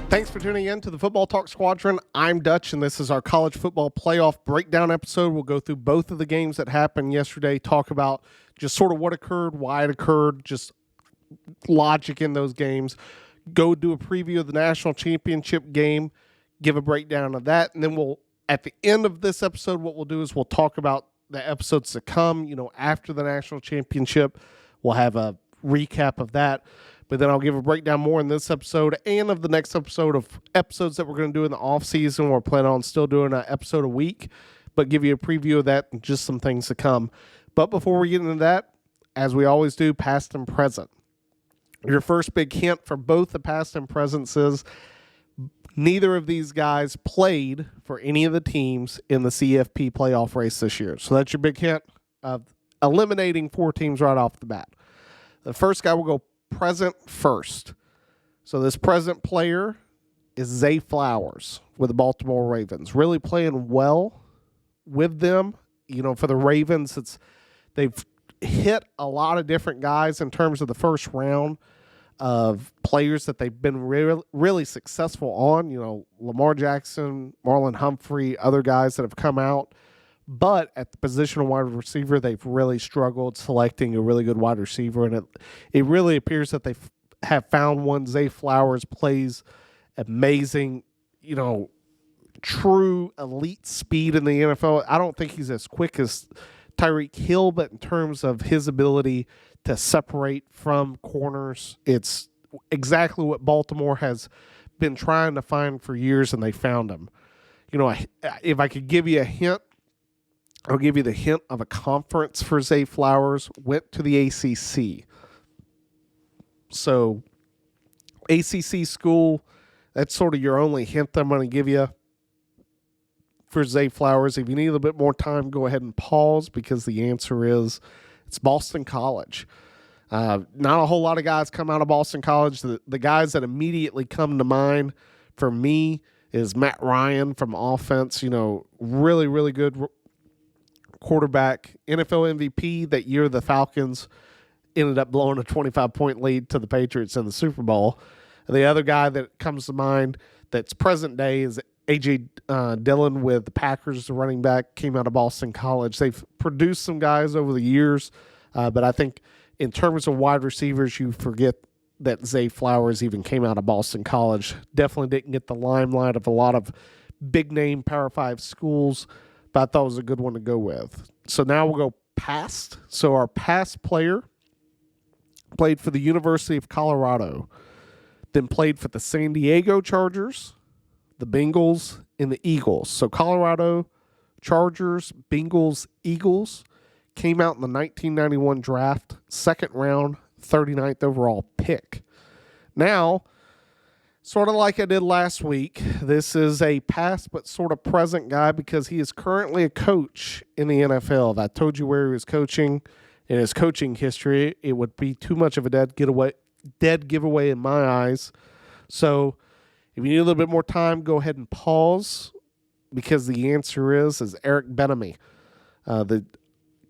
Thanks for tuning in to the Football Talk Squadron. I'm Dutch, and this is our college football playoff breakdown episode. We'll go through both of the games that happened yesterday, talk about just sort of what occurred, why it occurred, just logic in those games. Go do a preview of the national championship game, give a breakdown of that, and then we'll, at the end of this episode, what we'll do is we'll talk about the episodes to come, after the national championship. We'll have a recap of that. But then I'll give a breakdown more in this episode and of the next episode of episodes that we're going to do in the off season. We're planning on still doing an episode a week, but give you a preview of that and just some things to come. But before we get into that, as we always do, past and present. Your first big hint for both the past and presents is neither of these guys played for any of the teams in the CFP playoff race this year. So that's your big hint of eliminating 4 teams right off the bat. The first guy will go present first. So this present player is Zay Flowers with the Baltimore Ravens. Really playing well with them. For the Ravens, they've hit a lot of different guys in terms of the first round of players that they've been really successful on. Lamar Jackson, Marlon Humphrey, other guys that have come out. But at the position of wide receiver, they've really struggled selecting a really good wide receiver. And it really appears that they have found one. Zay Flowers plays amazing, true elite speed in the NFL. I don't think he's as quick as Tyreek Hill, but in terms of his ability to separate from corners, it's exactly what Baltimore has been trying to find for years, and they found him. If I could give you a hint, I'll give you the hint of a conference for Zay Flowers. Went to the ACC. So, ACC school, that's sort of your only hint I'm going to give you for Zay Flowers. If you need a little bit more time, go ahead and pause because the answer is it's Boston College. Not a whole lot of guys come out of Boston College. The guys that immediately come to mind for me is Matt Ryan from offense. Really, really good quarterback, NFL MVP. That year the Falcons ended up blowing a 25-point lead to the Patriots in the Super Bowl. And the other guy that comes to mind that's present day is A.J. Dillon with the Packers, the running back, came out of Boston College. They've produced some guys over the years, but I think in terms of wide receivers, you forget that Zay Flowers even came out of Boston College. Definitely didn't get the limelight of a lot of big-name Power 5 schools, but I thought it was a good one to go with. So now we'll go past. So our past player played for the University of Colorado, then played for the San Diego Chargers, the Bengals, and the Eagles. So Colorado, Chargers, Bengals, Eagles, came out in the 1991 draft, second round, 39th overall pick. Now, sort of like I did last week, this is a past but sort of present guy because he is currently a coach in the NFL. If I told you where he was coaching in his coaching history, it would be too much of a dead giveaway in my eyes. So if you need a little bit more time, go ahead and pause because the answer is Eric Bieniemy, the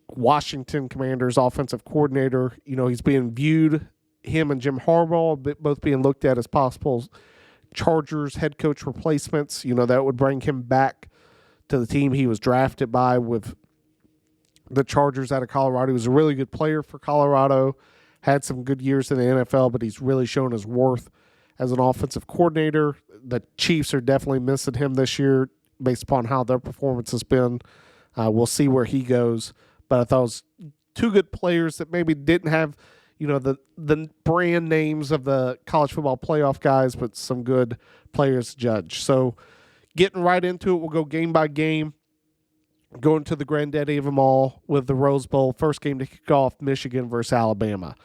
Washington Commanders offensive coordinator. He's being viewed, him and Jim Harbaugh, both being looked at as possible Chargers head coach replacements. That would bring him back to the team he was drafted by with the Chargers out of Colorado. He was a really good player for Colorado, had some good years in the NFL, but he's really shown his worth as an offensive coordinator. The Chiefs are definitely missing him this year based upon how their performance has been. We'll see where he goes. But I thought it was two good players that maybe didn't have, the brand names of the college football playoff guys, but some good players to judge. So getting right into it, we'll go game by game. Going to the granddaddy of them all with the Rose Bowl. First game to kick off, Michigan versus Alabama.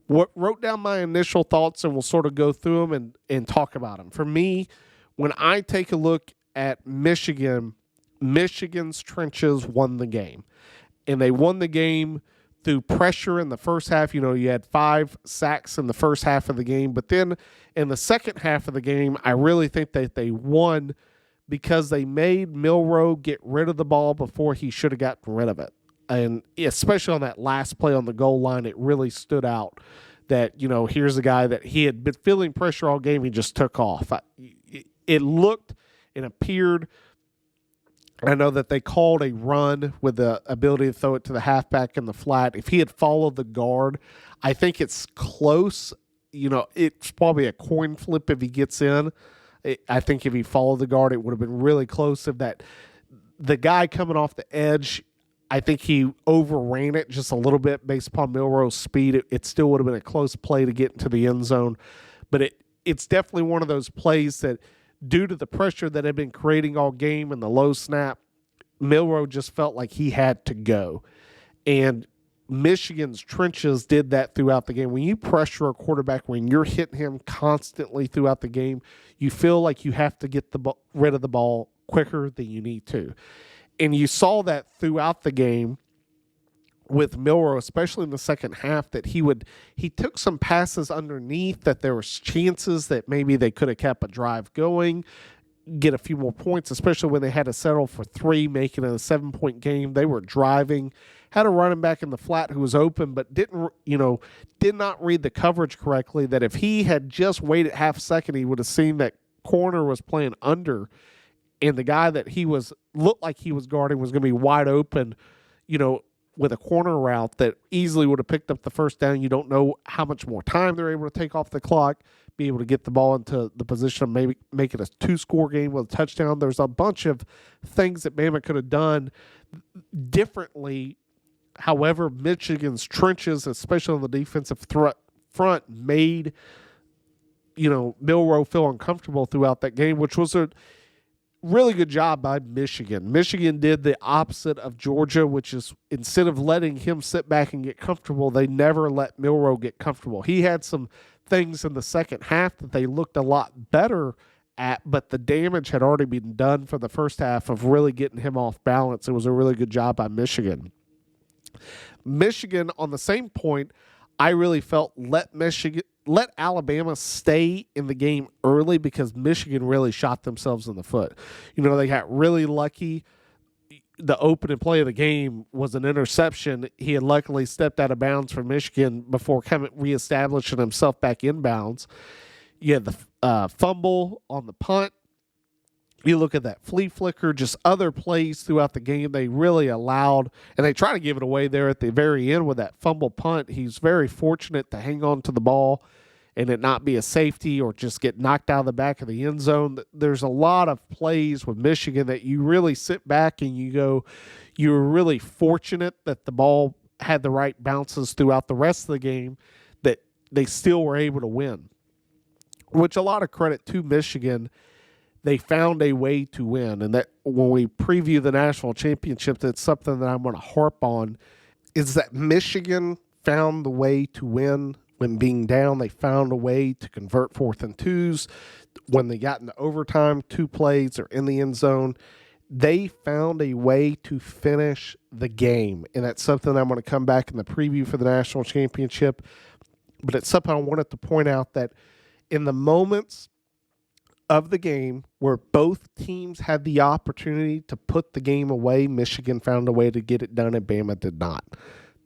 Wrote down my initial thoughts, and we'll sort of go through them and talk about them. For me, when I take a look at Michigan, Michigan's trenches won the game. And they won the game through pressure in the first half. You had 5 sacks in the first half of the game, but then in the second half of the game, I really think that they won because they made Milroe get rid of the ball before he should have gotten rid of it. And especially on that last play on the goal line, it really stood out that, here's a guy that he had been feeling pressure all game. He just took off. It looked and appeared. I know that they called a run with the ability to throw it to the halfback in the flat. If he had followed the guard, I think it's close. It's probably a coin flip if he gets in. I think if he followed the guard, it would have been really close. If the guy coming off the edge, I think he overran it just a little bit based upon Milroe's speed. It still would have been a close play to get into the end zone. But it's definitely one of those plays that, due to the pressure that had been creating all game and the low snap, Milroe just felt like he had to go. And Michigan's trenches did that throughout the game. When you pressure a quarterback, when you're hitting him constantly throughout the game, you feel like you have to get rid of the ball quicker than you need to. And you saw that throughout the game with Milroe, especially in the second half, that he took some passes underneath that there was chances that maybe they could have kept a drive going, get a few more points, especially when they had to settle for 3, making it a 7-point game. They were driving, had a running back in the flat who was open, but did not read the coverage correctly, that if he had just waited half a second, he would have seen that corner was playing under, and the guy that looked like he was guarding was going to be wide open, with a corner route that easily would have picked up the first down. You don't know how much more time they're able to take off the clock, be able to get the ball into the position of maybe make it a 2-score game with a touchdown. There's a bunch of things that Bama could have done differently. However, Michigan's trenches, especially on the defensive front, made Milroe feel uncomfortable throughout that game, which was a really good job by Michigan. Michigan did the opposite of Georgia, which is, instead of letting him sit back and get comfortable, they never let Milroe get comfortable. He had some things in the second half that they looked a lot better at, but the damage had already been done for the first half of really getting him off balance. It was a really good job by Michigan. Michigan, on the same point, I really felt let Alabama stay in the game early, because Michigan really shot themselves in the foot. They got really lucky. The opening play of the game was an interception. He had luckily stepped out of bounds for Michigan before reestablishing himself back in bounds. You had the fumble on the punt. You look at that flea flicker, just other plays throughout the game they really allowed, and they try to give it away there at the very end with that fumble punt. He's very fortunate to hang on to the ball and it not be a safety or just get knocked out of the back of the end zone. There's a lot of plays with Michigan that you really sit back and you go, you're really fortunate that the ball had the right bounces throughout the rest of the game, that they still were able to win, which a lot of credit to Michigan. They found a way to win, and that when we preview the national championship, that's something that I'm going to harp on, is that Michigan found the way to win when being down. They found a way to convert 4th and 2s. When they got into overtime, 2 plays or in the end zone, they found a way to finish the game, and that's something I'm going to come back in the preview for the national championship. But it's something I wanted to point out, that in the moments of the game where both teams had the opportunity to put the game away, Michigan found a way to get it done and Bama did not.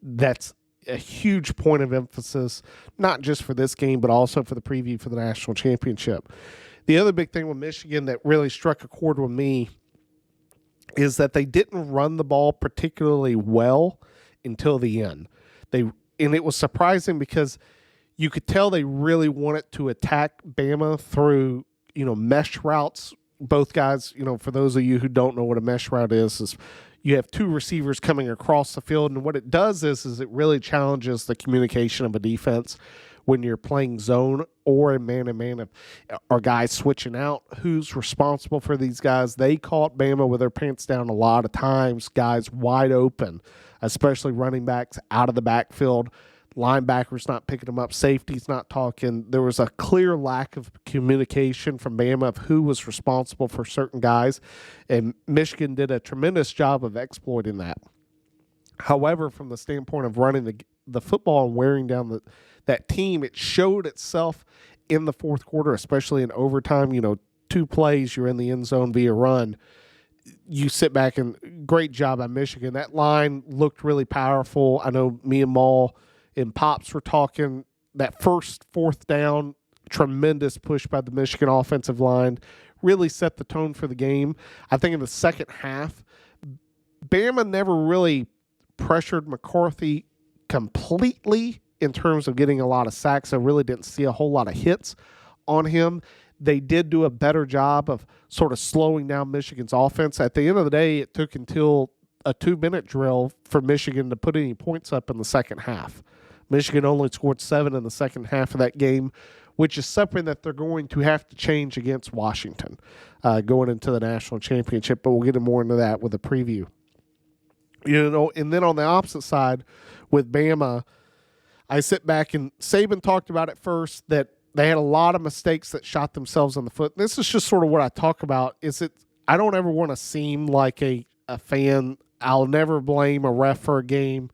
That's a huge point of emphasis, not just for this game, but also for the preview for the national championship. The other big thing with Michigan that really struck a chord with me is that they didn't run the ball particularly well until the end. And it was surprising because you could tell they really wanted to attack Bama through mesh routes. Both guys, for those of you who don't know what a mesh route is you have 2 receivers coming across the field, and what it does is it really challenges the communication of a defense when you're playing zone or a man-to-man. Are guys switching out? Who's responsible for these guys? They caught Bama with their pants down a lot of times, guys wide open, especially running backs out of the backfield. Linebackers not picking them up, safeties not talking. There was a clear lack of communication from Bama of who was responsible for certain guys, and Michigan did a tremendous job of exploiting that. However, from the standpoint of running the football and wearing down that team, it showed itself in the fourth quarter, especially in overtime. 2 plays, you're in the end zone via run. You sit back and great job by Michigan. That line looked really powerful. I know me and Maul and Pops were talking that first fourth down, tremendous push by the Michigan offensive line, really set the tone for the game. I think in the second half, Bama never really pressured McCarthy completely in terms of getting a lot of sacks. I really didn't see a whole lot of hits on him. They did do a better job of sort of slowing down Michigan's offense. At the end of the day, it took until a 2-minute drill for Michigan to put any points up in the second half. Michigan only scored 7 in the second half of that game, which is something that they're going to have to change against Washington going into the national championship. But we'll get more into that with a preview. And then on the opposite side with Bama, I sit back and Saban talked about it first that they had a lot of mistakes that shot themselves in the foot. And this is just sort of what I talk about. I don't ever want to seem like a fan. I'll never blame a ref for a game.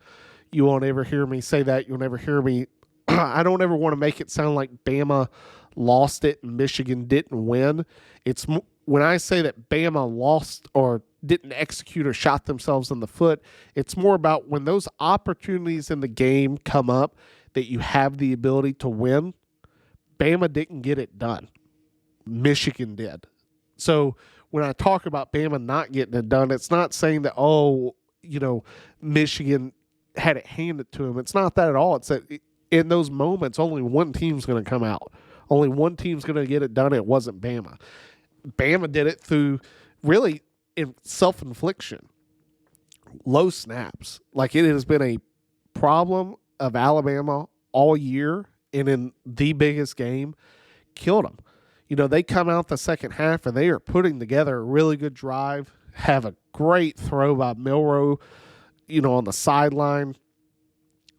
You won't ever hear me say that. You'll never hear me. I don't ever want to make it sound like Bama lost it and Michigan didn't win. It's when I say that Bama lost or didn't execute or shot themselves in the foot, it's more about when those opportunities in the game come up that you have the ability to win. Bama didn't get it done. Michigan did. So when I talk about Bama not getting it done, it's not saying that, Michigan had it handed to them. It's not that at all. It's that in those moments, only one team's going to come out. Only one team's going to get it done. It wasn't Bama. Bama did it through really self-infliction. Low snaps. Like it has been a problem of Alabama all year, and in the biggest game, killed them. They come out the second half and they are putting together a really good drive, have a great throw by Milroe, on the sideline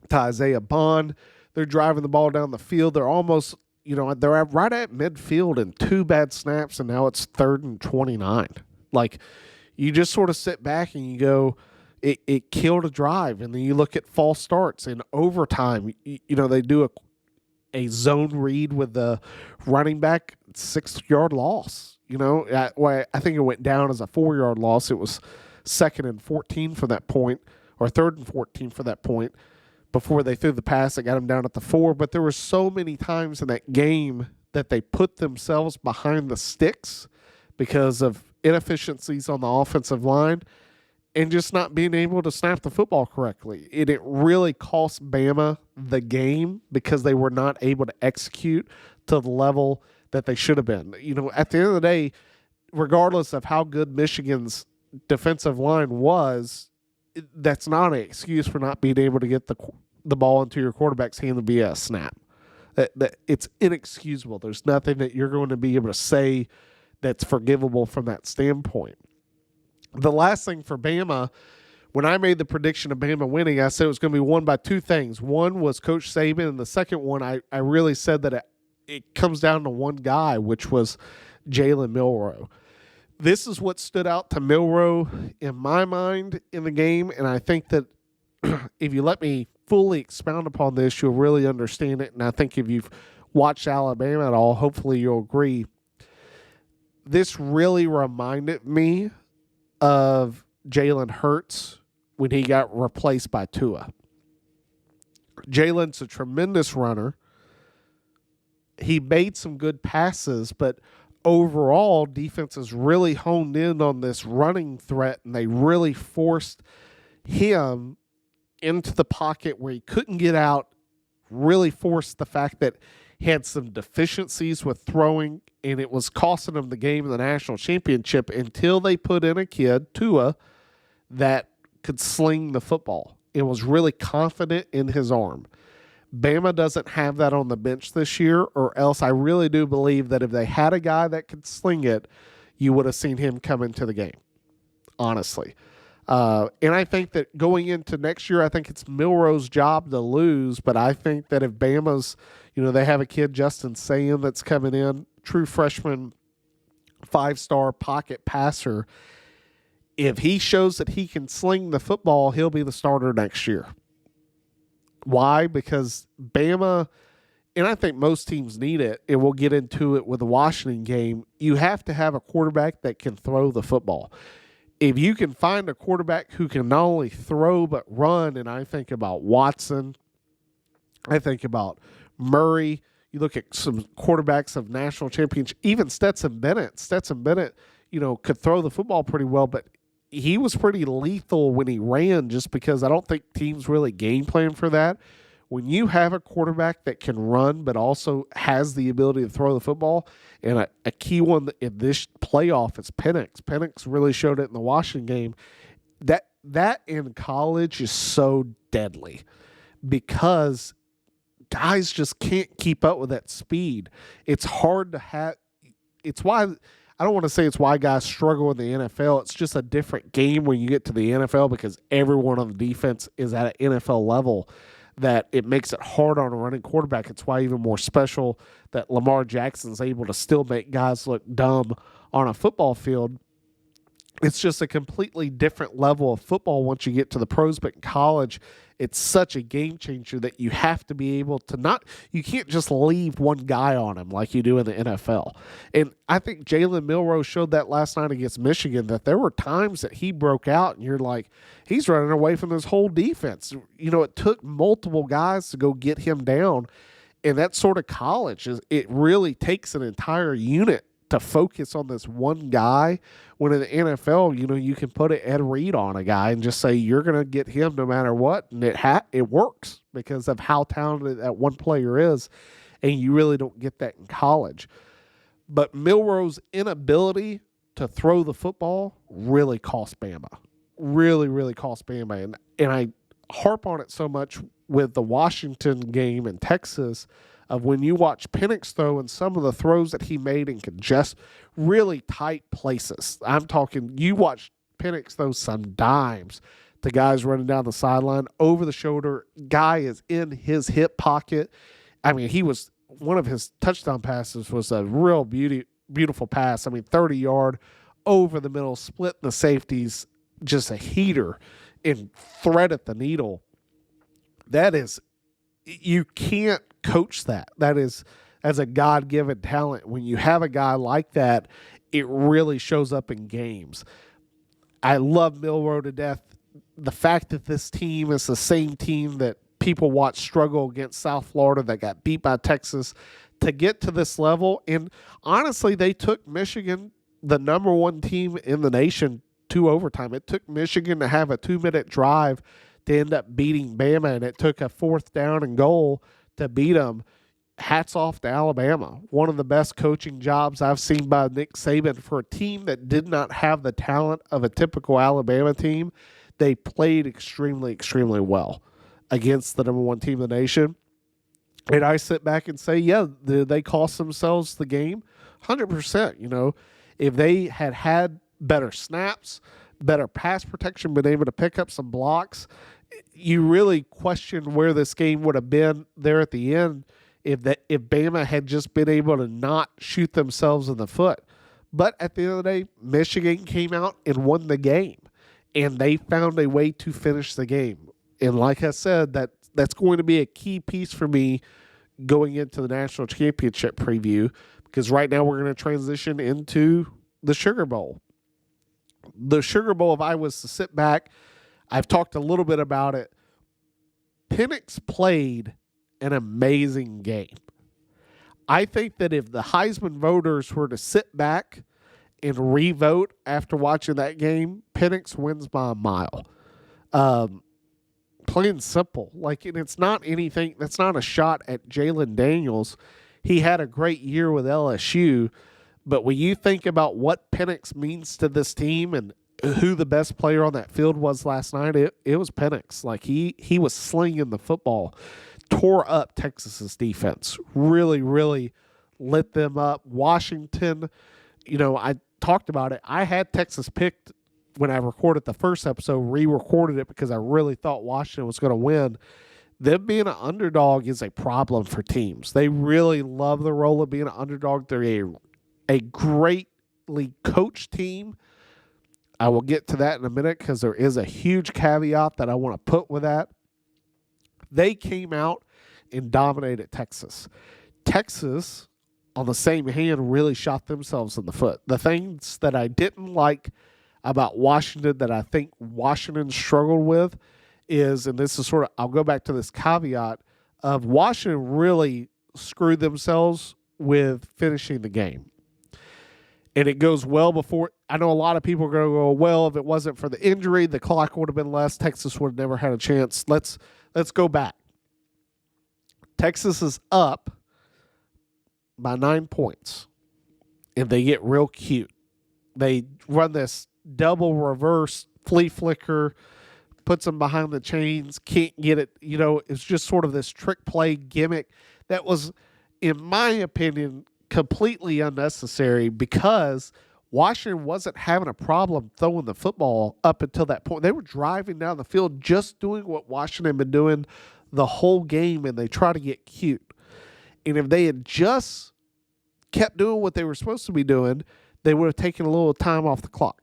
to Isaiah Bond. They're driving the ball down the field. They're almost, they're right at midfield in 2 bad snaps, and now it's 3rd and 29. Like, you just sort of sit back and you go, it killed a drive. And then you look at false starts in overtime. They do a zone read with the running back, 6-yard loss. I think it went down as a 4-yard loss. It was 2nd and 14 for that point, or 3rd and 14 for that point, before they threw the pass that got them down at the 4. But there were so many times in that game that they put themselves behind the sticks because of inefficiencies on the offensive line and just not being able to snap the football correctly. And it really cost Bama the game because they were not able to execute to the level that they should have been. At the end of the day, regardless of how good Michigan's defensive line was, that's not an excuse for not being able to get the ball into your quarterback's hand via a snap. That it's inexcusable. There's nothing that you're going to be able to say that's forgivable from that standpoint. The last thing for Bama, when I made the prediction of Bama winning, I said it was going to be won by 2 things. One was Coach Saban, and the second one, I really said that it comes down to one guy, which was Jalen Milroe. This is what stood out to Milroe in my mind in the game, and I think that if you let me fully expound upon this, you'll really understand it, and I think if you've watched Alabama at all, hopefully you'll agree. This really reminded me of Jalen Hurts when he got replaced by Tua. Jalen's a tremendous runner. He made some good passes, but overall, defenses really honed in on this running threat, and they really forced him into the pocket where he couldn't get out, really forced the fact that he had some deficiencies with throwing, and it was costing him the game in the national championship until they put in a kid, Tua, that could sling the football and was really confident in his arm. Bama doesn't have that on the bench this year, or else I really do believe that if they had a guy that could sling it, you would have seen him come into the game, honestly. And I think that going into next year, I think it's Milroe's job to lose, but I think that if Bama's, they have a kid, Justin Sam, that's coming in, true freshman, 5-star pocket passer. If he shows that he can sling the football, he'll be the starter next year. Why? Because Bama, and I think most teams need it, and we'll get into it with the Washington game, you have to have a quarterback that can throw the football. If you can find a quarterback who can not only throw but run, and I think about Watson, I think about Murray, you look at some quarterbacks of national champions, even Stetson Bennett. Stetson Bennett, could throw the football pretty well, but he was pretty lethal when he ran just because I don't think teams really game plan for that. When you have a quarterback that can run but also has the ability to throw the football, and a key one in this playoff is Penix. Penix really showed it in the Washington game. That in college is so deadly because guys just can't keep up with that speed. It's hard to have – it's why – I don't want to say it's why guys struggle in the NFL. It's just a different game when you get to the NFL because everyone on the defense is at an NFL level that it makes it hard on a running quarterback. It's why even more special that Lamar Jackson's able to still make guys look dumb on a football field. It's just a completely different level of football once you get to the pros, but in college, it's such a game changer that you have to be able to you can't just leave one guy on him like you do in the NFL. And I think Jalen Milroe showed that last night against Michigan, that there were times that he broke out and you're like, he's running away from this whole defense. It took multiple guys to go get him down. And that sort of college, it really takes an entire unit to focus on this one guy, when in the NFL, you can put an Ed Reed on a guy and just say you're going to get him no matter what, and it works because of how talented that one player is, and you really don't get that in college. But Milroe's inability to throw the football really cost Bama. Really, really cost Bama. And I harp on it so much with the Washington game in Texas of when you watch Penix throw and some of the throws that he made in really tight places. I'm talking, you watch Penix throw some dimes to guys running down the sideline, over the shoulder. Guy is in his hip pocket. I mean, one of his touchdown passes was a real beautiful pass. 30-yard over the middle, split the safeties, just a heater and thread at the needle. That is, you can't coach that. That is, as a God-given talent. When you have a guy like that, it really shows up in games. I love Milroe to death. The fact that this team is the same team that people watch struggle against South Florida, that got beat by Texas, to get to this level. And honestly, they took Michigan, the number one team in the nation, to overtime. It took Michigan to have a 2-minute drive to end up beating Bama, and it took a 4th down and goal to beat them. Hats off to Alabama. One of the best coaching jobs I've seen by Nick Saban for a team that did not have the talent of a typical Alabama team. They played extremely, extremely well against the number one team in the nation. And I sit back and say, yeah, they cost themselves the game 100%. If they had better snaps, better pass protection, been able to pick up some blocks, you really question where this game would have been there at the end if Bama had just been able to not shoot themselves in the foot. But at the end of the day, Michigan came out and won the game, and they found a way to finish the game. And like I said, that's going to be a key piece for me going into the national championship preview, because right now we're going to transition into the Sugar Bowl. The Sugar Bowl, if I was to sit back, I've talked a little bit about it. Penix played an amazing game. I think that if the Heisman voters were to sit back and re-vote after watching that game, Penix wins by a mile. Plain and simple. And it's not anything, that's not a shot at Jalen Daniels. He had a great year with LSU, but when you think about what Penix means to this team and who the best player on that field was last night, it was Penix. He was slinging the football, tore up Texas's defense, really, really lit them up. Washington, I talked about it. I had Texas picked when I recorded the first episode, re-recorded it because I really thought Washington was going to win. Them being an underdog is a problem for teams. They really love the role of being an underdog. They're a greatly coached team. I will get to that in a minute because there is a huge caveat that I want to put with that. They came out and dominated Texas. Texas, on the same hand, really shot themselves in the foot. The things that I didn't like about Washington that I think Washington struggled with is, and this is sort of, I'll go back to this caveat of Washington really screwed themselves with finishing the game. And it goes well before, I know a lot of people are going to go, well, if it wasn't for the injury, the clock would have been less. Texas would have never had a chance. Let's go back. Texas is up by 9 points, and they get real cute. They run this double reverse flea flicker, puts them behind the chains, can't get it. It's just sort of this trick play gimmick that was, in my opinion, completely unnecessary because Washington wasn't having a problem throwing the football up until that point. They were driving down the field just doing what Washington had been doing the whole game, and they try to get cute. And if they had just kept doing what they were supposed to be doing, they would have taken a little time off the clock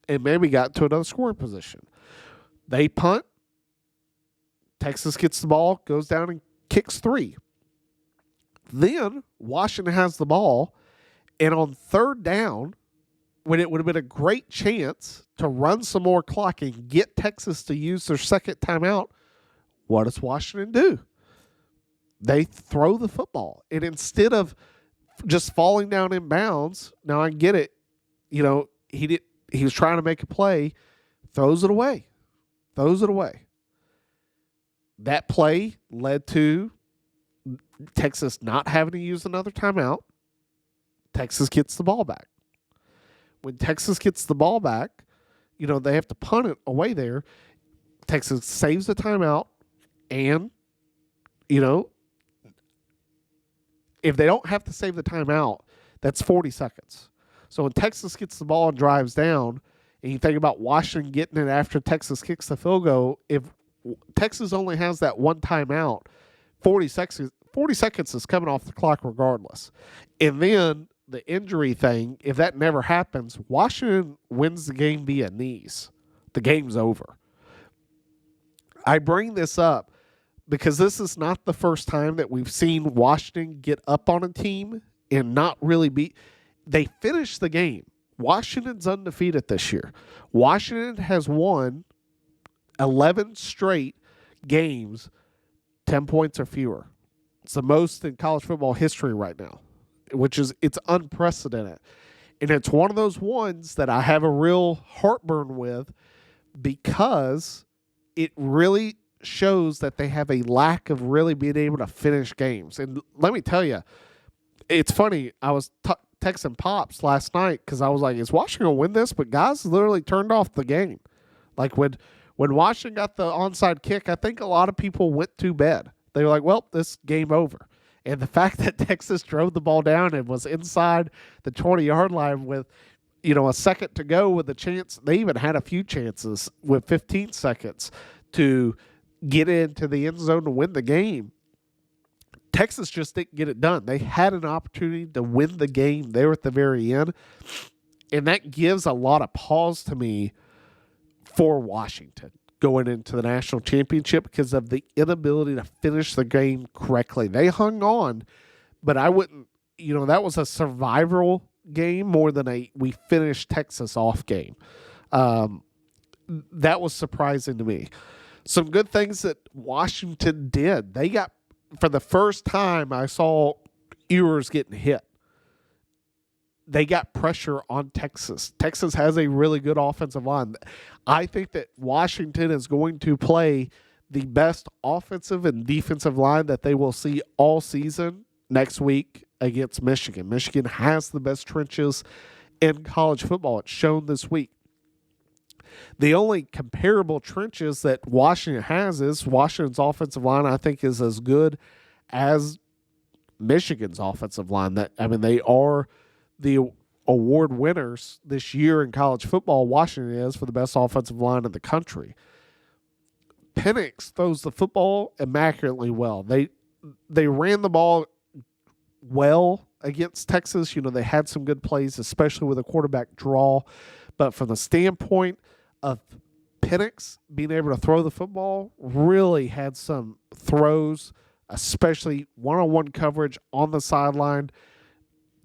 and maybe got to another scoring position. They punt. Texas gets the ball, goes down and kicks 3. Then Washington has the ball, and on third down, when it would have been a great chance to run some more clock and get Texas to use their second timeout, what does Washington do? They throw the football. And instead of just falling down in bounds, now I get it, he was trying to make a play, throws it away. That play led to Texas not having to use another timeout. Texas gets the ball back. When Texas gets the ball back, they have to punt it away there. Texas saves the timeout, and, if they don't have to save the timeout, that's 40 seconds. So when Texas gets the ball and drives down, and you think about Washington getting it after Texas kicks the field goal, if Texas only has that one timeout, 40 seconds is coming off the clock regardless. And then the injury thing, if that never happens, Washington wins the game via knees. The game's over. I bring this up because this is not the first time that we've seen Washington get up on a team and not really beat. They finished the game. Washington's undefeated this year. Washington has won 11 straight games, 10 points or fewer. It's the most in college football history right now, it's unprecedented. And it's one of those ones that I have a real heartburn with because it really shows that they have a lack of really being able to finish games. And let me tell you, it's funny. I was texting Pops last night because I was like, is Washington going to win this? But guys literally turned off the game. Like when Washington got the onside kick, I think a lot of people went to bed. They were like, well, this game over. And the fact that Texas drove the ball down and was inside the 20-yard line with, a second to go with a chance. They even had a few chances with 15 seconds to get into the end zone to win the game. Texas just didn't get it done. They had an opportunity to win the game there at the very end. And that gives a lot of pause to me for Washington going into the national championship because of the inability to finish the game correctly. They hung on, but I wouldn't, that was a survival game more than we finished Texas off game. That was surprising to me. Some good things that Washington did. They got, for the first time, I saw Ewers getting hit. They got pressure on Texas. Texas has a really good offensive line. I think that Washington is going to play the best offensive and defensive line that they will see all season next week against Michigan. Michigan has the best trenches in college football. It's shown this week. The only comparable trenches that Washington has is Washington's offensive line, I think, is as good as Michigan's offensive line. They are the award winners this year in college football. Washington is for the best offensive line in the country. Penix throws the football immaculately well. They ran the ball well against Texas. They had some good plays, especially with a quarterback draw. But from the standpoint of Penix being able to throw the football, really had some throws, especially one-on-one coverage on the sideline.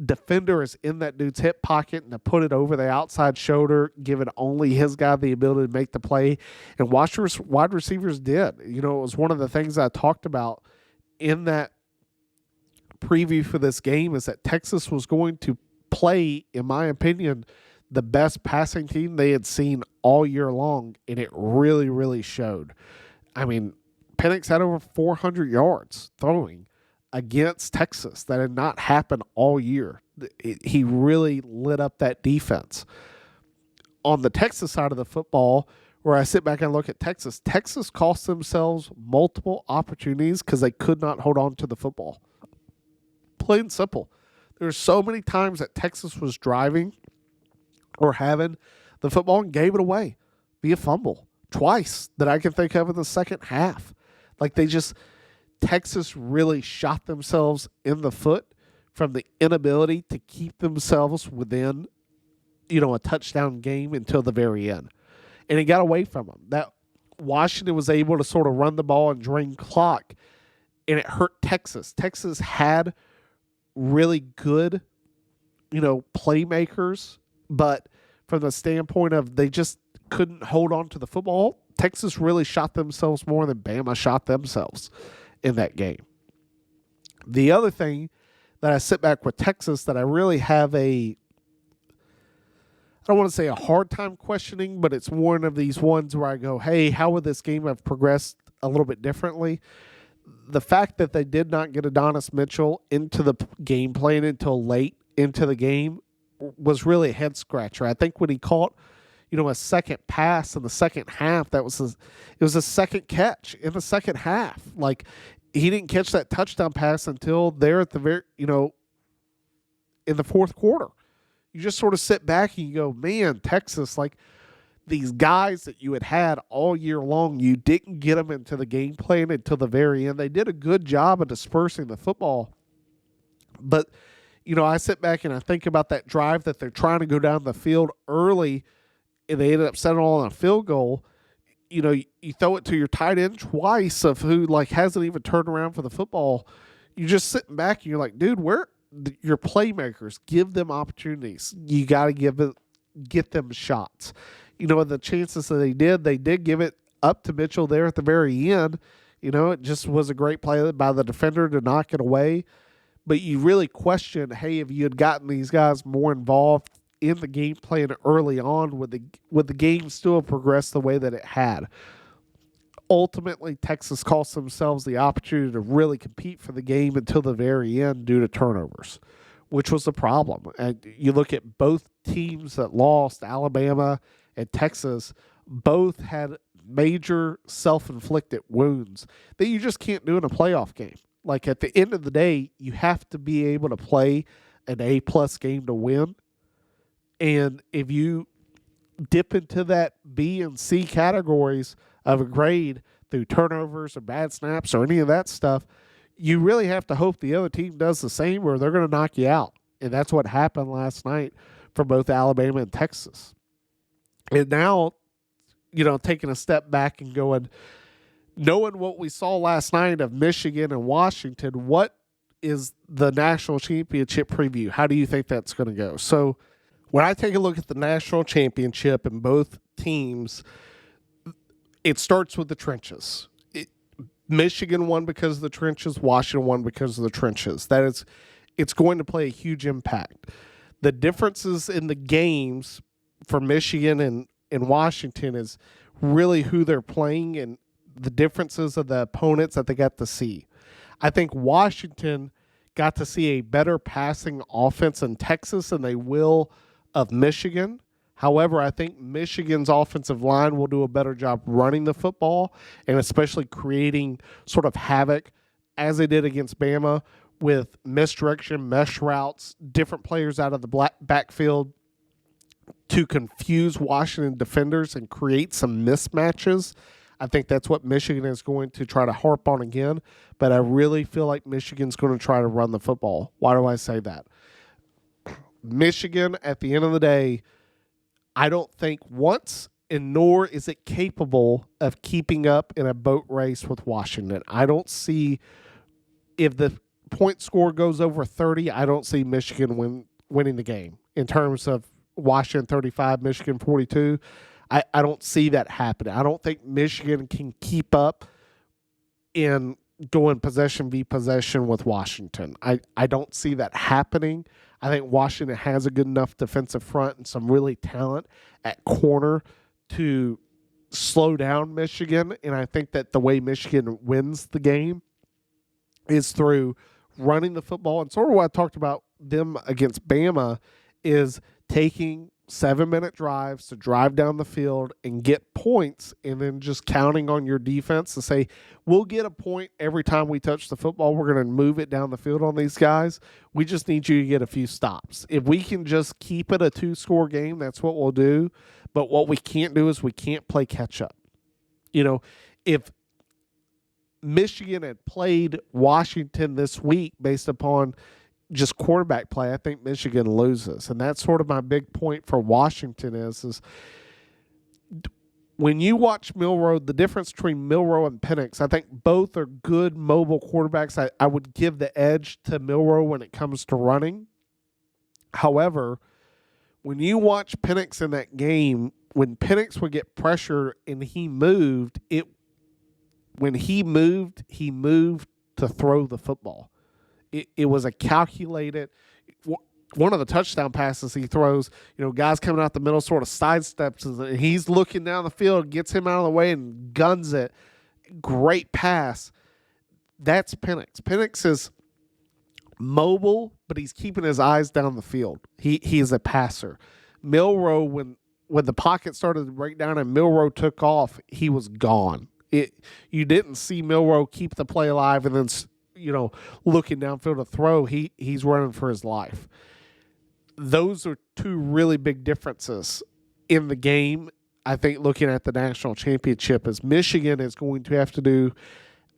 Defender is in that dude's hip pocket and to put it over the outside shoulder, giving only his guy the ability to make the play. And wide receivers did. It was one of the things I talked about in that preview for this game is that Texas was going to play, in my opinion, the best passing team they had seen all year long, and it really, really showed. I mean, Penix had over 400 yards throwing against Texas. That had not happened all year. He really lit up that defense. On the Texas side of the football, where I sit back and look at Texas cost themselves multiple opportunities because they could not hold on to the football. Plain and simple. There's so many times that Texas was driving or having the football and gave it away via fumble. Twice that I can think of in the second half. Like Texas really shot themselves in the foot from the inability to keep themselves within, a touchdown game until the very end. And it got away from them. That Washington was able to sort of run the ball and drain clock, and it hurt Texas. Texas had really good, playmakers, but from the standpoint of they just couldn't hold on to the football, Texas really shot themselves more than Bama shot themselves in that game. The other thing that I sit back with Texas that I really have I don't want to say a hard time questioning, but it's one of these ones where I go, hey, how would this game have progressed a little bit differently? The fact that they did not get Adonis Mitchell into the game plan until late into the game was really a head scratcher. I think when he caught, a second pass in the second half, it was a second catch in the second half. Like, he didn't catch that touchdown pass until there at the very, in the fourth quarter. You just sort of sit back and you go, man, Texas, like these guys that you had all year long, you didn't get them into the game plan until the very end. They did a good job of dispersing the football. But, I sit back and I think about that drive that they're trying to go down the field early and they ended up settling on a field goal. You throw it to your tight end twice of who hasn't even turned around for the football. You're just sitting back and you're like, dude, where your playmakers, give them opportunities. You got to get them shots. The chances that they did give it up to Mitchell there at the very end. It just was a great play by the defender to knock it away. But you really question, hey, if you had gotten these guys more involved in the game plan early on, would the game still have progressed the way that it had? Ultimately, Texas cost themselves the opportunity to really compete for the game until the very end due to turnovers, which was the problem. And you look at both teams that lost, Alabama and Texas, both had major self-inflicted wounds that you just can't do in a playoff game. Like, at the end of the day, you have to be able to play an A-plus game to win. And if you dip into that B and C categories of a grade through turnovers or bad snaps or any of that stuff, you really have to hope the other team does the same or they're going to knock you out. And that's what happened last night for both Alabama and Texas. And now, taking a step back and going, knowing what we saw last night of Michigan and Washington, what is the national championship preview? How do you think that's going to go? So when I take a look at the national championship and both teams, it starts with the trenches. Michigan won because of the trenches. Washington won because of the trenches. It's going to play a huge impact. The differences in the games for Michigan and Washington is really who they're playing and the differences of the opponents that they got to see. I think Washington got to see a better passing offense in Texas than they will of Michigan. However, I think Michigan's offensive line will do a better job running the football and especially creating sort of havoc as they did against Bama with misdirection, mesh routes, different players out of the backfield to confuse Washington defenders and create some mismatches. I think that's what Michigan is going to try to harp on again, but I really feel like Michigan's going to try to run the football. Why do I say that? Michigan, at the end of the day, I don't think once, and nor is it capable of keeping up in a boat race with Washington. I don't see, if the point score goes over 30, I don't see Michigan winning the game in terms of Washington 35, Michigan 42. I don't see that happening. I don't think Michigan can keep up in going possession v possession with Washington. I don't see that happening. I think Washington has a good enough defensive front and some really talent at corner to slow down Michigan. And I think that the way Michigan wins the game is through running the football. And sort of what I talked about them against Bama is taking 7-minute drives to drive down the field and get points, and then just counting on your defense to say, we'll get a point every time we touch the football. We're going to move it down the field on these guys. We just need you to get a few stops. If we can just keep it a 2-score game, that's what we'll do. But what we can't do is we can't play catch up. You know, if Michigan had played Washington this week based upon just quarterback play, I think Michigan loses. And that's sort of my big point for Washington is when you watch Milroe, the difference between Milroe and Penix, I think both are good mobile quarterbacks. I would give the edge to Milroe when it comes to running. However, when you watch Penix in that game, when Penix would get pressure and he moved to throw the football. It was a calculated, one of the touchdown passes he throws, guys coming out the middle sort of sidesteps, and he's looking down the field, gets him out of the way and guns it. Great pass. That's Penix. Penix is mobile, but he's keeping his eyes down the field. He is a passer. Milroe, when the pocket started to break down and Milroe took off, he was gone. You didn't see Milroe keep the play alive and then looking downfield to throw. He's running for his life. Those are two really big differences in the game. I think looking at the national championship is Michigan is going to have to do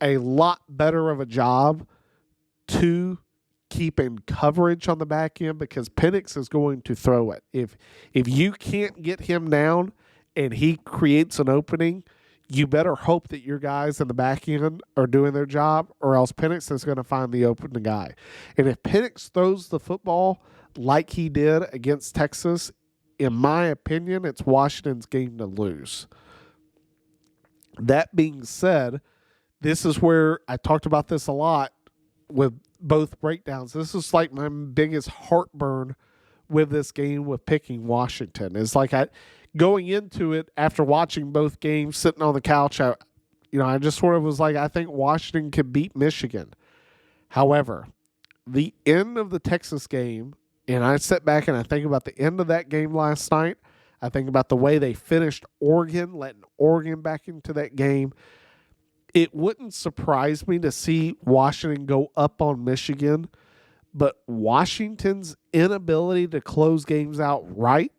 a lot better of a job to keep in coverage on the back end, because Penix is going to throw it. If you can't get him down and he creates an opening, you better hope that your guys in the back end are doing their job, or else Penix is going to find the open guy. And if Penix throws the football like he did against Texas, in my opinion, it's Washington's game to lose. That being said, this is where I talked about this a lot with both breakdowns. This is like my biggest heartburn with this game with picking Washington. It's like going into it after watching both games, sitting on the couch, I just sort of was like, I think Washington could beat Michigan. However, the end of the Texas game, and I sit back and I think about the end of that game last night. I think about the way they finished Oregon, letting Oregon back into that game. It wouldn't surprise me to see Washington go up on Michigan, but Washington's inability to close games out right,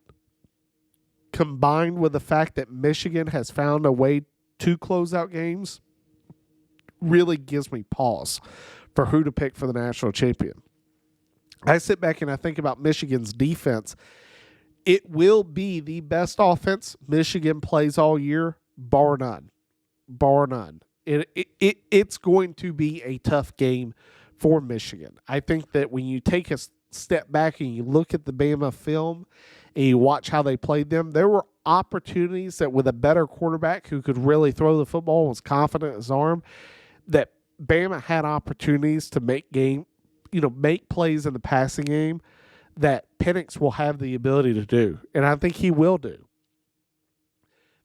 combined with the fact that Michigan has found a way to close out games, really gives me pause for who to pick for the national champion. I sit back and I think about Michigan's defense. It will be the best offense Michigan plays all year, bar none. Bar none. It's going to be a tough game for Michigan. I think that when you take a step back and you look at the Bama film and you watch how they played them, there were opportunities that with a better quarterback who could really throw the football and was confident in his arm, that Bama had opportunities to make plays in the passing game that Penix will have the ability to do. And I think he will do.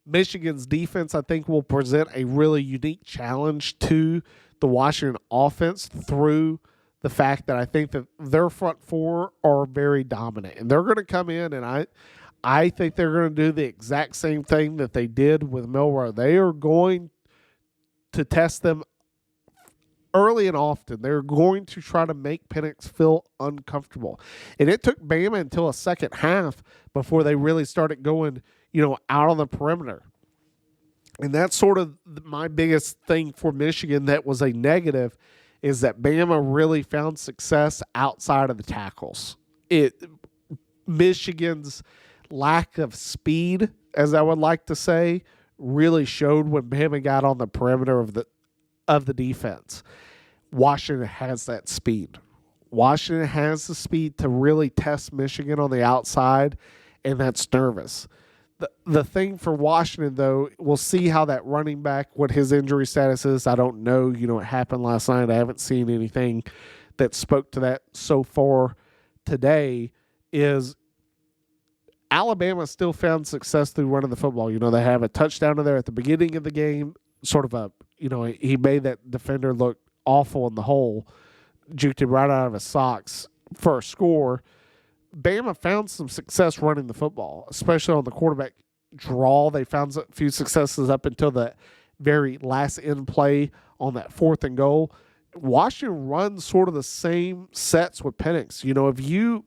Michigan's defense, I think, will present a really unique challenge to the Washington offense through the fact that I think that their front four are very dominant. And they're going to come in, and I think they're going to do the exact same thing that they did with Milroe. They are going to test them early and often. They're going to try to make Penix feel uncomfortable. And it took Bama until a second half before they really started going, out on the perimeter. And that's sort of my biggest thing for Michigan that was a negative, is that Bama really found success outside of the tackles. Michigan's lack of speed, as I would like to say, really showed when Bama got on the perimeter of the defense. Washington has that speed. Washington has the speed to really test Michigan on the outside, and that's nervous. The thing for Washington, though, we'll see how that running back, what his injury status is. I don't know. It happened last night. I haven't seen anything that spoke to that so far today. Is Alabama still found success through running the football. They have a touchdown in there at the beginning of the game, sort of he made that defender look awful in the hole, juked him right out of his socks for a score. Bama found some success running the football, especially on the quarterback draw. They found a few successes up until the very last end play on that 4th and goal. Washington runs sort of the same sets with Penix. If you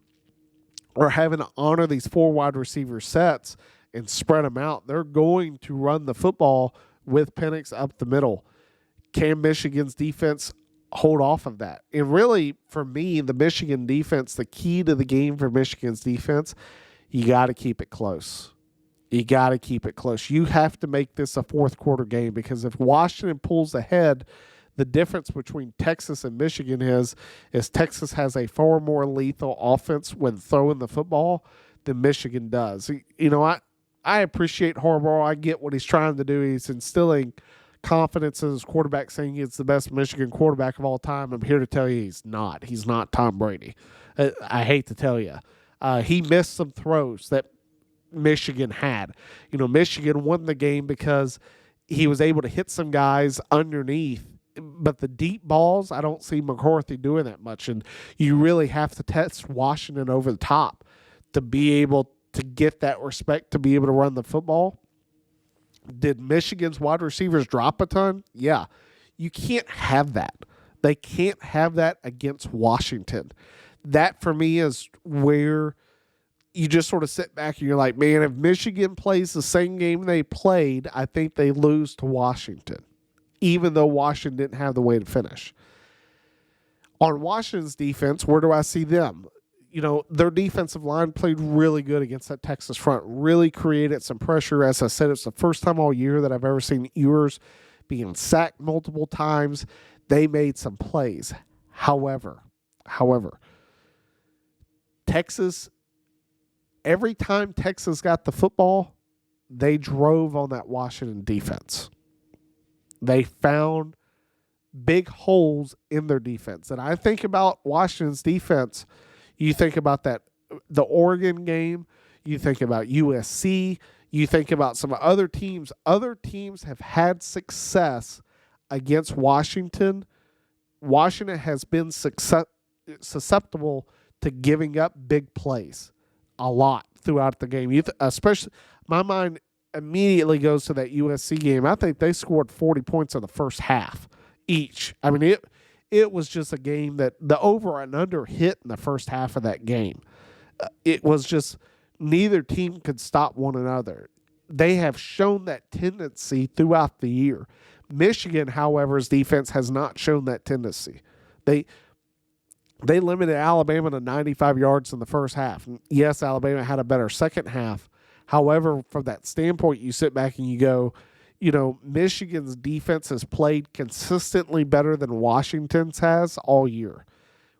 are having to honor these 4 wide receiver sets and spread them out, they're going to run the football with Penix up the middle. Can Michigan's defense hold off of that? And really, for me, the Michigan defense, the key to the game for Michigan's defense, you got to keep it close. You got to keep it close. You have to make this a 4th quarter game, because if Washington pulls ahead, the difference between Texas and Michigan is Texas has a far more lethal offense when throwing the football than Michigan does. I appreciate Harbaugh. I get what he's trying to do. He's instilling confidence in his quarterback, saying he's the best Michigan quarterback of all time. I'm here to tell you he's not. He's not Tom Brady. I hate to tell you. He missed some throws that Michigan had. Michigan won the game because he was able to hit some guys underneath. But the deep balls, I don't see McCarthy doing that much. And you really have to test Washington over the top to be able to get that respect, to be able to run the football. Did Michigan's wide receivers drop a ton? Yeah. You can't have that. They can't have that against Washington. That, for me, is where you just sort of sit back and you're like, man, if Michigan plays the same game they played, I think they lose to Washington, even though Washington didn't have the way to finish. On Washington's defense, where do I see them? Their defensive line played really good against that Texas front, really created some pressure. As I said, it's the first time all year that I've ever seen Ewers being sacked multiple times. They made some plays. However, Texas, every time Texas got the football, they drove on that Washington defense. They found big holes in their defense. And I think about Washington's defense. You think about the Oregon game. You think about USC. You think about some other teams. Other teams have had success against Washington. Washington has been susceptible to giving up big plays a lot throughout the game. Especially, my mind immediately goes to that USC game. I think they scored 40 points in the first half each. I mean, it was just a game that the over and under hit in the first half of that game. It was just neither team could stop one another. They have shown that tendency throughout the year. Michigan, however's defense has not shown that tendency. They limited Alabama to 95 yards in the first half. Yes, Alabama had a better second half. However, from that standpoint, you sit back and you go, Michigan's defense has played consistently better than Washington's has all year.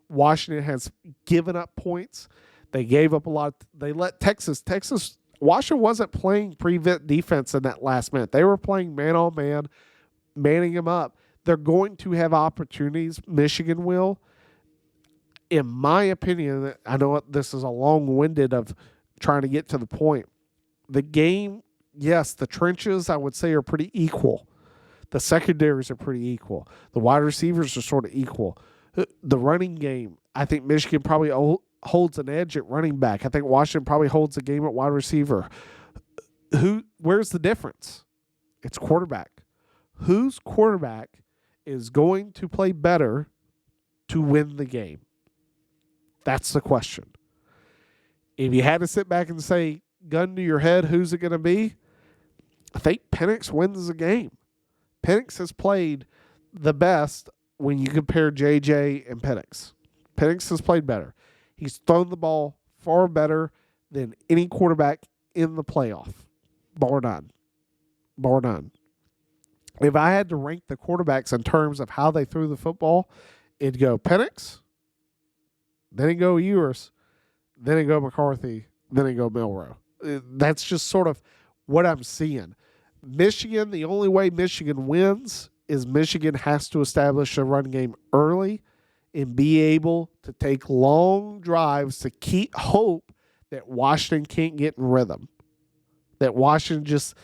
Washington has given up points. They gave up a lot. They let Washington wasn't playing prevent defense in that last minute. They were playing man-on-man, manning them up. They're going to have opportunities. Michigan will. In my opinion, I know this is a long-winded of trying to get to the point. The game, yes, the trenches, I would say, are pretty equal. The secondaries are pretty equal. The wide receivers are sort of equal. The running game, I think Michigan probably holds an edge at running back. I think Washington probably holds a game at wide receiver. Where's the difference? It's quarterback. Whose quarterback is going to play better to win the game? That's the question. If you had to sit back and say, gun to your head, who's it going to be? I think Penix wins the game. Penix has played the best when you compare JJ and Penix. Penix has played better. He's thrown the ball far better than any quarterback in the playoff, bar none. Bar none. If I had to rank the quarterbacks in terms of how they threw the football, it'd go Penix, then it'd go Ewers, then it'd go McCarthy, then it'd go Milroe. That's just sort of what I'm seeing. Michigan, the only way Michigan wins is Michigan has to establish a run game early and be able to take long drives to keep hope that Washington can't get in rhythm. That Washington just,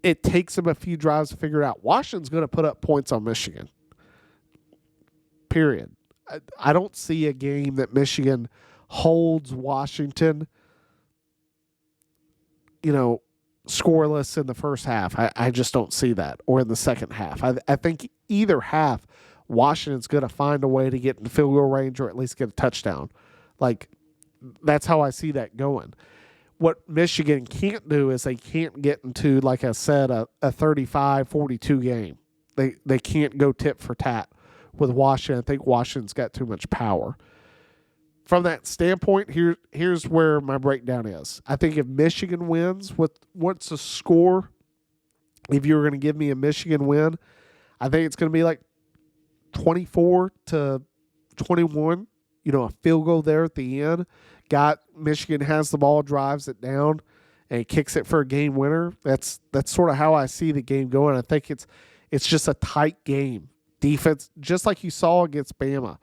it takes them a few drives to figure it out. Washington's going to put up points on Michigan. Period. I don't see a game that Michigan holds Washington, scoreless in the first half. I just don't see that. Or in the second half. I think either half, Washington's going to find a way to get in field goal range or at least get a touchdown. Like, that's how I see that going. What Michigan can't do is they can't get into, like I said, a 35-42 game. They can't go tit for tat with Washington. I think Washington's got too much power. From that standpoint, here's where my breakdown is. I think if Michigan wins, what's the score? If you were going to give me a Michigan win, I think it's going to be like 24-21. A field goal there at the end. Michigan has the ball, drives it down, and kicks it for a game winner. That's sort of how I see the game going. I think it's just a tight game. Defense, just like you saw against Bama,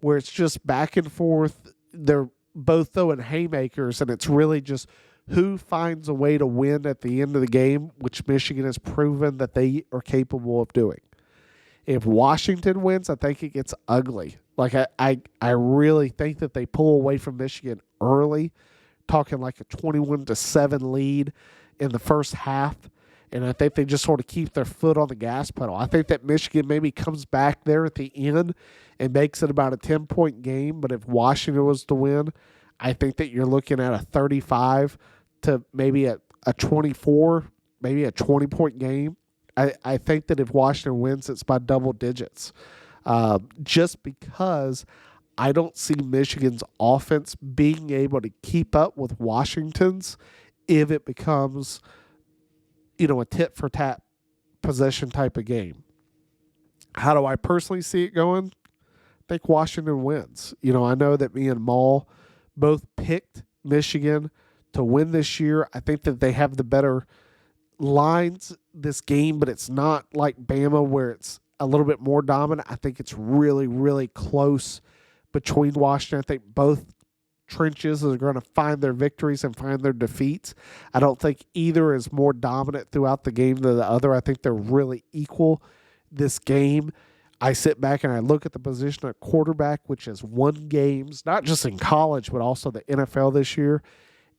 where it's just back and forth. They're both throwing haymakers, and it's really just who finds a way to win at the end of the game, which Michigan has proven that they are capable of doing. If Washington wins, I think it gets ugly. Like, I really think that they pull away from Michigan early, talking like a 21-7 lead in the first half. And I think they just sort of keep their foot on the gas pedal. I think that Michigan maybe comes back there at the end and makes it about a 10-point game. But if Washington was to win, I think that you're looking at a 35 to maybe a 24, maybe a 20-point game. I think that if Washington wins, it's by double digits. Just because I don't see Michigan's offense being able to keep up with Washington's if it becomes a tit-for-tat possession type of game. How do I personally see it going? I think Washington wins. I know that me and Maul both picked Michigan to win this year. I think that they have the better lines this game, but it's not like Bama where it's a little bit more dominant. I think it's really, really close between Washington. I think both trenches are going to find their victories and find their defeats. I don't think either is more dominant throughout the game than the other. I think they're really equal this game. I sit back and I look at the position at quarterback, which has won games, not just in college, but also the NFL this year,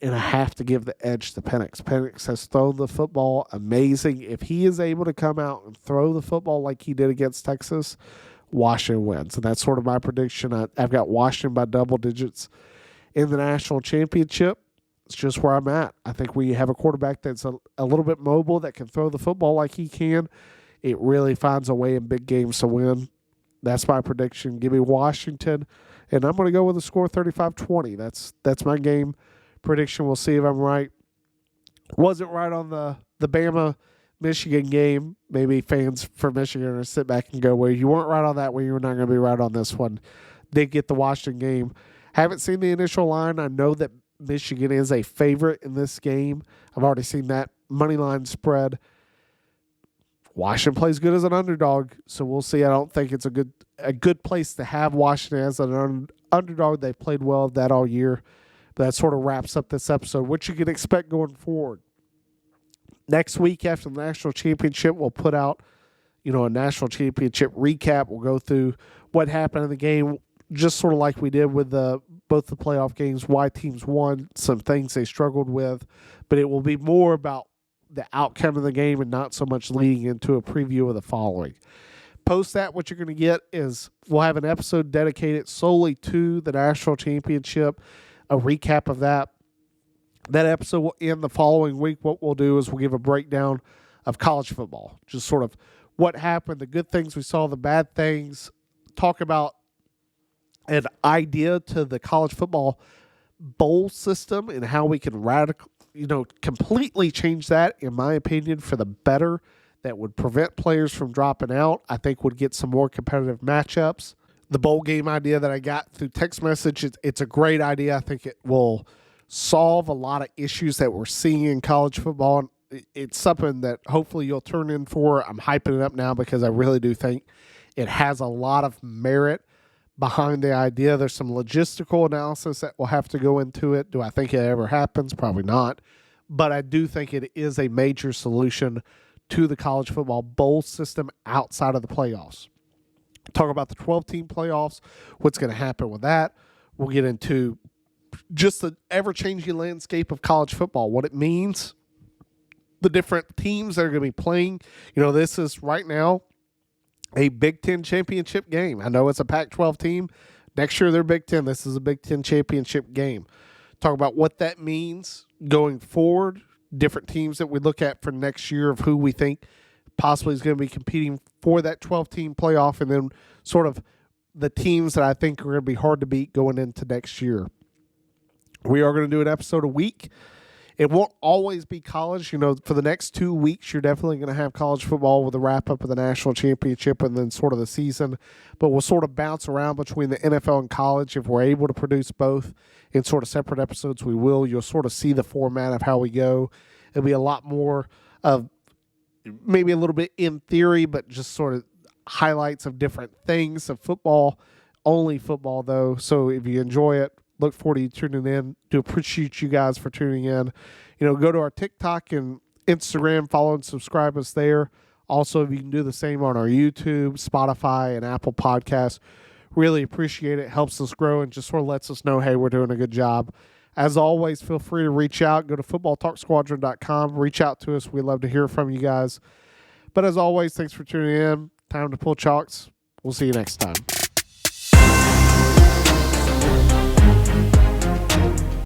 and I have to give the edge to Penix. Penix has thrown the football amazing. If he is able to come out and throw the football like he did against Texas, Washington wins. And that's sort of my prediction. I've got Washington by double digits in the national championship. It's just where I'm at. I think we have a quarterback that's a little bit mobile that can throw the football like he can. It really finds a way in big games to win. That's my prediction. Give me Washington, and I'm going to go with a score 35-20. That's my game prediction. We'll see if I'm right. Wasn't right on the Bama-Michigan game. Maybe fans for Michigan are sit back and go, well, you weren't right on that one. You're not going to be right on this one. Did get the Washington game. Haven't seen the initial line. I know that Michigan is a favorite in this game. I've already seen that money line spread. Washington plays good as an underdog, so we'll see. I don't think it's a good place to have Washington as an underdog. They've played well at that all year. But that sort of wraps up this episode. What you can expect going forward. Next week after the national championship, we'll put out, a national championship recap. We'll go through what happened in the game, just sort of like we did with both the playoff games, why teams won, some things they struggled with. But it will be more about the outcome of the game and not so much leading into a preview of the following. Post that, what you're going to get is we'll have an episode dedicated solely to the national championship, a recap of that. That episode will end the following week. What we'll do is we'll give a breakdown of college football, just sort of what happened, the good things we saw, the bad things, talk about an idea to the college football bowl system and how we can completely change that, in my opinion, for the better. That would prevent players from dropping out. I think would get some more competitive matchups. The bowl game idea that I got through text message, it's a great idea. I think it will solve a lot of issues that we're seeing in college football. And it's something that hopefully you'll turn in for. I'm hyping it up now because I really do think it has a lot of merit behind the idea. There's some logistical analysis that will have to go into it. Do I think it ever happens? Probably not. But I do think it is a major solution to the college football bowl system outside of the playoffs. Talk about the 12-team playoffs, what's going to happen with that. We'll get into just the ever-changing landscape of college football, what it means, the different teams that are going to be playing. This is right now a Big Ten championship game. I know it's a Pac-12 team. Next year they're Big Ten. This is a Big Ten championship game. Talk about what that means going forward, different teams that we look at for next year of who we think possibly is going to be competing for that 12-team playoff, and then sort of the teams that I think are going to be hard to beat going into next year. We are going to do an episode a week. It won't always be college. For the next 2 weeks, you're definitely going to have college football with a wrap-up of the national championship and then sort of the season. But we'll sort of bounce around between the NFL and college. If we're able to produce both in sort of separate episodes, we will. You'll sort of see the format of how we go. It'll be a lot more of maybe a little bit in theory, but just sort of highlights of different things of football. Only football, though. So if you enjoy it, look forward to you tuning in. Do appreciate you guys for tuning in. Go to our TikTok and Instagram, follow and subscribe us there. Also, if you can do the same on our YouTube, Spotify, and Apple Podcasts, really appreciate it. Helps us grow and just sort of lets us know, hey, we're doing a good job. As always, feel free to reach out. Go to footballtalksquadron.com. Reach out to us. We'd love to hear from you guys. But as always, thanks for tuning in. Time to pull chalks. We'll see you next time.